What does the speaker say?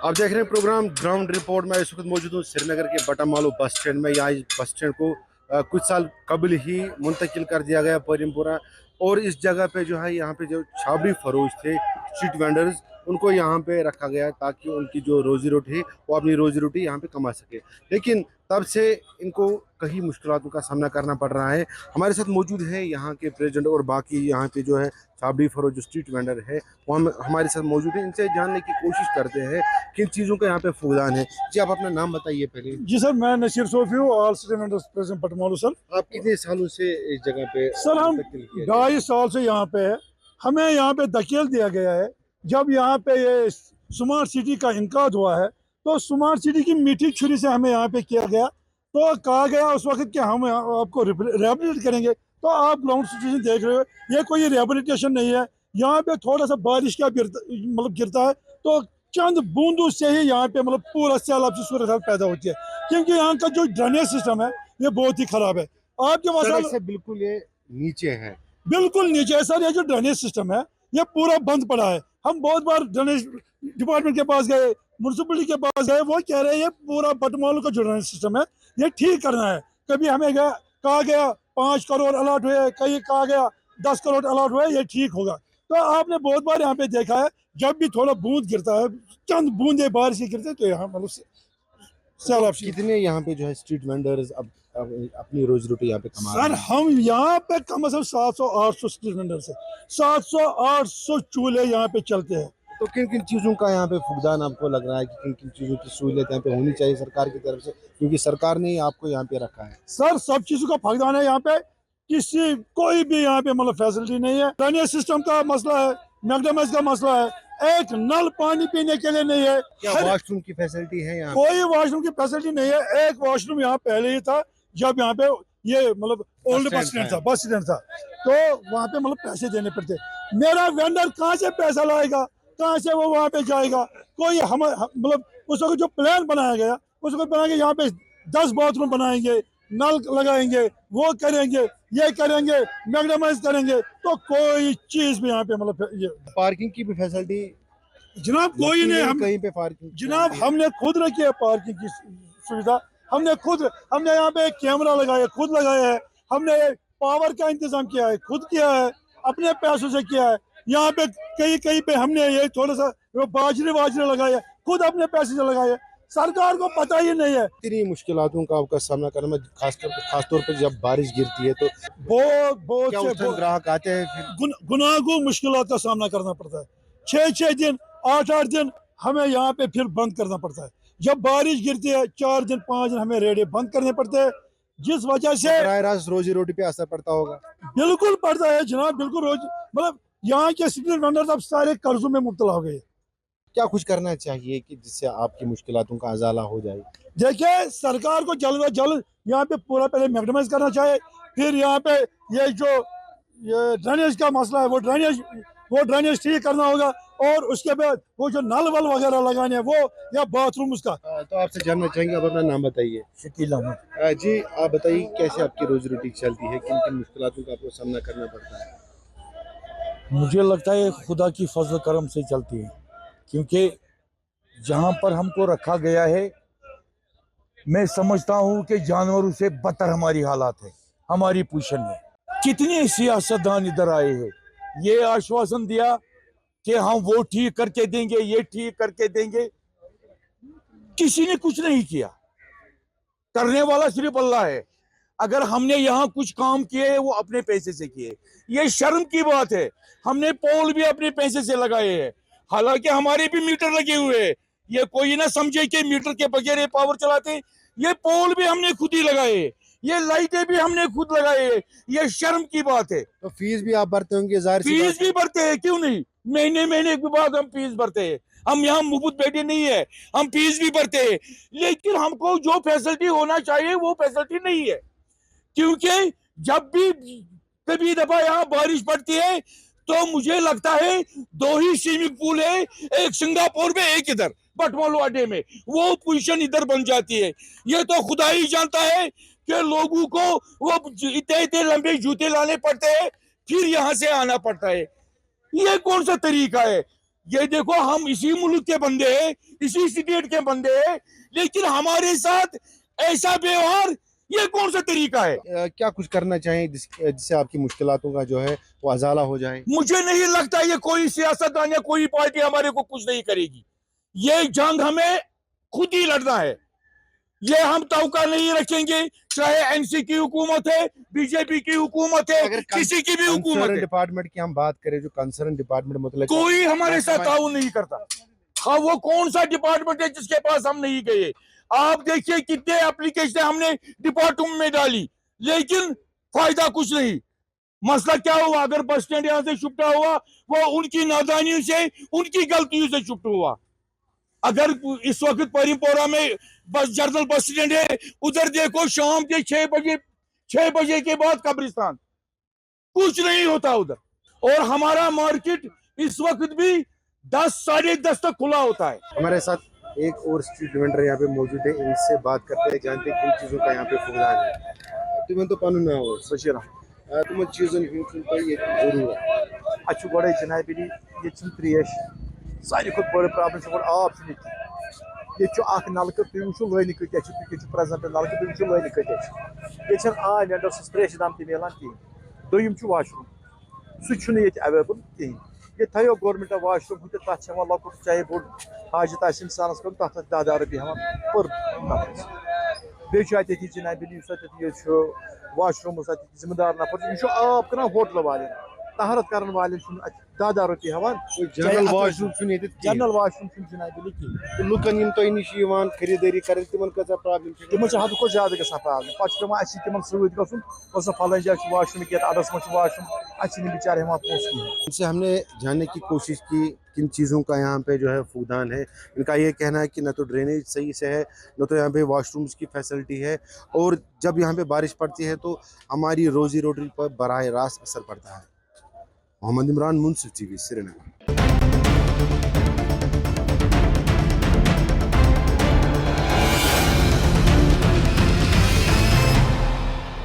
आप देख रहे हैं प्रोग्राम ग्राउंड रिपोर्ट। मैं इस वक्त मौजूद हूँ श्रीनगर के बटामालू बस स्टैंड में। यहाँ इस बस स्टैंड को कुछ साल कबल ही मुंतकिल कर दिया गया परिमपुरा, और इस जगह पे जो है यहाँ पे जो छाबड़ी फरोश थे, स्ट्रीट वेंडर्स, उनको यहाँ पे रखा गया ताकि उनकी जो रोजी रोटी है वो अपनी रोजी रोटी यहाँ पे कमा सके। लेकिन तब से इनको कई मुश्किलों का सामना करना पड़ रहा है। हमारे साथ मौजूद है यहाँ के प्रेसिडेंट और बाकी यहाँ पे जो है छाबड़ी फरोश जो स्ट्रीट वेंडर है वो हमारे साथ मौजूद है। इनसे जानने की कोशिश करते हैं किन चीज़ों का यहाँ पे फुकदान है। जी, आप अपना नाम बताइए पहले। जी सर, मैं नसीर सोफी हूँ, all street vendors president Batamaloo sir. आप कितने सालों से इस जगह पे? सर हम 2.5 साल से यहाँ पे है। हमें यहाँ पे धकेल दिया गया है। जब यहाँ पे ये स्मार्ट सिटी का इनकाद हुआ है तो स्मार्ट सिटी की मीठी छुरी से हमें यहाँ पे किया गया। तो कहा गया उस वक्त कि हम आपको रिहेबिलिटेट करेंगे। तो आप ग्राउंड सिचुएशन देख रहे हो, ये कोई रिहेबिलिटेशन नहीं है। यहाँ पे थोड़ा सा बारिश का गिरता है तो चंद बूंदों से ही यहाँ पे पूरा सैलाब की सूरत हाल पैदा होती है, क्योंकि यहाँ का जो ड्रेनेज सिस्टम है ये बहुत ही खराब है। आपके मसाले से बिल्कुल ये नीचे है, बिल्कुल नीचे है सर। ये जो ड्रेनेज सिस्टम है ये पूरा बंद पड़ा है। हम बहुत बार ड्रेनेज डिपार्टमेंट के पास गए, म्यूनसिपलिटी के पास गए, वो कह रहे हैं ये पूरा बटामालू का जो ड्रेनेज सिस्टम है ये ठीक करना है। कभी हमें कहा गया 5 करोड़ अलॉट हुए, कहीं कहा गया 10 करोड़ अलॉट हुए, ये ठीक होगा। तो आपने बहुत बार यहाँ पे देखा है जब भी थोड़ा बूंद गिरता है, चंद बूंदे बारिश की गिरते तो यहाँ सैलाब। कितने यहाँ पे जो है स्ट्रीट वेंडर्स अब अपनी रोजी रोटी यहाँ पे कमा रहे सर हैं? हम यहाँ पे कम से कम 700-800 स्ट्रीट वेंडर से 700-800 चूल्हे यहाँ पे चलते हैं। तो किन किन चीज़ों का यहाँ पे फुकदान आपको लग रहा है कि किन किन चीज़ों की सहूलियत यहाँ पे होनी चाहिए सरकार की तरफ से, क्योंकि सरकार ने ही आपको यहाँ पे रखा है? सर सब चीजों का फुकदान है यहाँ पे। किसी कोई भी यहाँ पे फैसिलिटी नहीं है। ड्रेनेज सिस्टम का मसला है, मैकडॉनल्ड्स का मसला है, एक नल पानी पीने के लिए नहीं है। क्या वॉशरूम की फैसिलिटी है यहाँ? कोई वॉशरूम की फैसिलिटी नहीं है। एक वॉशरूम यहाँ पहले ही था जब यहाँ पे ये ओल्ड बस स्टैंड था तो वहाँ पे पैसे देने पड़ते। मेरा वेंडर कहाँ से पैसा लाएगा, कहाँ से वो वहाँ पे जाएगा? कोई हम उस वक्त जो प्लान बनाया गया उस वक्त बनाया यहाँ पे 10 बाथरूम बनाएंगे, नल लगाएंगे, वो करेंगे, ये करेंगे, मैकडॉनल्ड्स करेंगे, तो कोई चीज भी यहाँ पे ये पार्किंग की भी फैसिलिटी जनाब कोई नहीं। हम कहीं पे पार्किंग जनाब हमने खुद रखी है पार्किंग की सुविधा। हमने यहाँ पे कैमरा लगाया, खुद लगाया है। हमने पावर का इंतजाम किया है, खुद किया है, अपने पैसों से किया है। यहाँ पे कहीं पे हमने ये थोड़ा सा बाजरे लगाए, खुद अपने पैसे से लगाए। सरकार को पता ही नहीं है। इतनी मुश्किलों का आपका सामना करना, खासतौर पर जब बारिश गिरती है तो बहुत से ग्राहक आते हैं, फिर गुनागो मुश्किलों का सामना करना पड़ता है। 6-6 दिन 8-8 दिन हमें यहाँ पे फिर बंद करना पड़ता है। जब बारिश गिरती है 4 दिन 5 दिन हमें रेडे बंद करने पड़ते हैं, जिस वजह से बराह रास्त रोजी रोटी पे असर पड़ता होगा। बिल्कुल पड़ता है जनाब, बिल्कुल। रोज यहाँ के स्ट्रीट वेंडर्स अब सारे कर्जों में मुब्तला हो गए। क्या कुछ करना चाहिए कि जिससे आपकी मुश्किलों का अजाला हो जाए? देखिए सरकार को जल्द अज जल्द यहाँ पे पूरा पहले मैकडॉनल्ड्स करना चाहिए। फिर यहाँ पे ये ड्रेनेज का मसला है वो ड्रेनेज ठीक करना होगा, और उसके बाद वो जो नल वल वगैरह लगाने हैं वो, या बाथरूम उसका। तो आपसे जानना चाहेंगे, आप अपना नाम बताइए। शकील अहमद। जी, आप बताइए कैसे आपकी रोजी रोटी चलती है, किन किन मुश्किलों का आपको सामना करना पड़ता है? मुझे लगता है खुदा की फजल करम से चलती है, क्योंकि जहाँ पर हमको रखा गया है मैं समझता हूँ कि जानवरों से बदतर हमारी हालात है, हमारी पोजीशन है। कितने सियासतदान इधर आए हैं, ये आश्वासन दिया कि हम वो ठीक करके देंगे, ये ठीक करके देंगे, किसी ने कुछ नहीं किया। करने वाला सिर्फ अल्लाह है। अगर हमने यहाँ कुछ काम किए वो अपने पैसे से किए, ये शर्म की बात है। हमने पोल भी अपने पैसे से लगाए हैं, हालांकि हमारे भी मीटर लगे हुए हैं। ये कोई ना समझे कि मीटर के बगैर पावर चलाते। ये पोल भी हमने खुद ही लगाए, ये लाइटें भी हमने खुद लगाए। ये शर्म की बात है। तो फीस भी आप भरते होंगे? फीस भी भरते हैं, क्यों नहीं? महीने के बाद हम फीस भरते हैं। हम यहाँ मुफ्त बैठे नहीं है, हम फीस भी भरते हैं। लेकिन हमको जो फैसिलिटी होना चाहिए वो फैसिलिटी नहीं है, क्योंकि जब भी कभी दफा यहाँ बारिश पड़ती है तो मुझे लगता है 2 ही स्विमिंग पूल है, एक सिंगापुर में एक इधर बटामालू अड्डे में, वो पोजीशन इधर बन जाती है। ये तो खुदा ही जानता है कि लोगों को वो इतने लंबे जूते लाने पड़ते हैं, फिर यहाँ से आना पड़ता है। ये कौन सा तरीका है? ये देखो हम इसी मुल्क के बंदे हैं, इसी स्टेट के बंदे हैं, लेकिन हमारे साथ ऐसा व्यवहार ये कौन सा तरीका है? क्या कुछ करना चाहिए जिससे आपकी मुश्किलातों का जो है वो अजाला हो जाए? मुझे नहीं लगता ये कोई सियासतदान या कोई पार्टी हमारे को कुछ नहीं करेगी। ये जंग हमें खुद ही लड़ना है। ये हम तवक्का नहीं रखेंगे, चाहे एनसी की हुकूमत है, बीजेपी की हुकूमत है, अगर किसी की भी हुकूमत कंसर्न है, डिपार्टमेंट की हम बात करें, जो कंसर्न डिपार्टमेंट मतलब कोई हमारे साथ ताउन नहीं करता। हाँ, वो कौन सा डिपार्टमेंट है जिसके पास हम नहीं गए? आप देखिए कितने एप्लीकेशन हमने डिपार्टमेंट में डाली, लेकिन फायदा कुछ नहीं। मसला क्या हुआ? अगर बस स्टैंड यहाँ से शिफ्ट हुआ, वो उनकी नादानियों से, उनकी गलतियों से शिफ्ट हुआ। अगर इस वक्त परिमपोरा में बस जनरल बस स्टैंड है, उधर देखो शाम के 6 बजे के बाद कब्रिस्तान, कुछ नहीं होता उधर। और हमारा मार्केट इस वक्त भी 10 साढ़े 10 तक खुला होता है। हमारे साथ एक और स्ट्रीट वेंडर यहाँ पे मौजूद है, इनसे बात करते हैं, जानते हैं किन चीज़ों का यहाँ पे फुकदान है। तुम्हें तो पानी ना हो बशीरा तुम चीज़ों ये जरूर अच्छु गोड़े जनाब ये त्रेश सारी खुद बड़ प्रॉब्लम गोड़ आब ये नलक तुम वो लाइन कत प्रेजेंट नलक तुम लाइन कत ये आब वेंडर त्रेश दाम तक मिलान कहें। दोम वाशरूम सह अवेलेबल कहें। ये थो गवर्नमेंट वाशरूम तथा लकुट चाहे बोड़ हाजत इंसानस कर तथा 10,000 रुपये हवान पर नफर। बे जनाब वाशरूम जिम्मेदार नफर यह आब कर होटल वाले तहरत कर वाले 10,000 रुपये हवान। जनरल वाशरूम जनरल वाशरूम जनाब कहें। लुकन तुम नश खरीदारी कर तिमन प्रॉब्लम तम हद को ज्यादा ग प्रॉब्लम पे तम सत गो फलान जाए वाशरूम के अडस मज वाशरूम बिचारे हमारे पोस कहें। इनसे हमने जानने की कोशिश की किन चीज़ों का यहाँ पे जो है फुकदान है। इनका ये कहना है कि न तो ड्रेनेज सही से है, न तो यहाँ पे वॉशरूम्स की फैसिलिटी है, और जब यहाँ पे बारिश पड़ती है तो हमारी रोज़ी रोटी पर बराह रास्त असर पड़ता है। मोहम्मद इमरान, मुंसिफ टीवी, श्रीनगर।